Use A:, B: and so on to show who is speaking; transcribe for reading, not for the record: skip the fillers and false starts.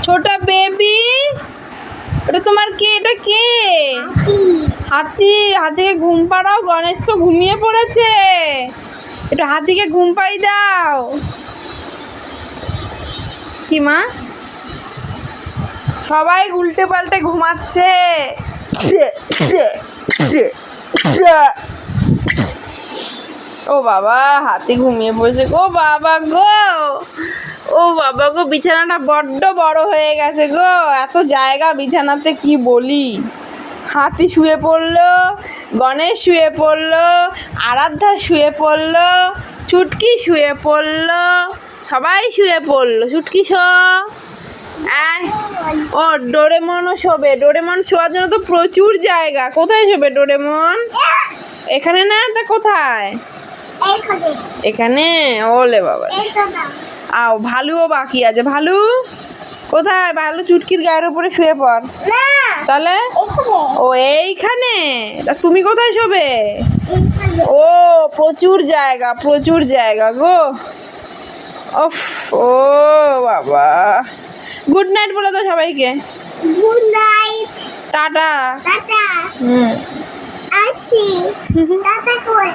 A: ছোটা বেবি, এটা তোমার কে? এটা কে? হাতি। হাতিকে ঘুম পাড়াও, গণেশ তো ঘুমিয়ে পড়েছে। একটু হাতিকে ঘুম পাই দাও। কি মা? সবাই উল্টে পাল্টে ঘুমাচ্ছে। ও বাবা, হাতি ঘুমিয়ে পড়েছে। ও বাবা গো, ও বাবা গো, বিছানাটা বড্ড বড় হয়ে গেছে গো। এত জায়গা বিছানাতে কি বলি। হাতি শুয়ে পড়লো, গণেশ শুয়ে পড়লো, আরাধ্যা শুয়ে পড়লো, চুটকি শুয়ে পড়লো, সবাই শুয়ে পড়লো। চুটকি শো। ও ডোরেমনও শোবে। ডোরেমন শোয়ার জন্য তো প্রচুর জায়গা। কোথায় শোবে ডোরেমন? এখানে না, তা কোথায়? এখানে। ওলে বাবা। আও, ভালুও বাকি আছে। ভালু কোথায়? ভালু চুটকির গায়ের উপরে শুয়ে পড়। তাহলে ও এইখানে। তা তুমি কোথায় শোবে? ও প্রচুর জায়গা, প্রচুর জায়গা গো। ওফ, ও বাবা। গুড নাইট বলে দাও সবাইকে।
B: Good night.
A: টাটা।
B: টাটা।
A: হুম।
B: আসি। টাটা কই?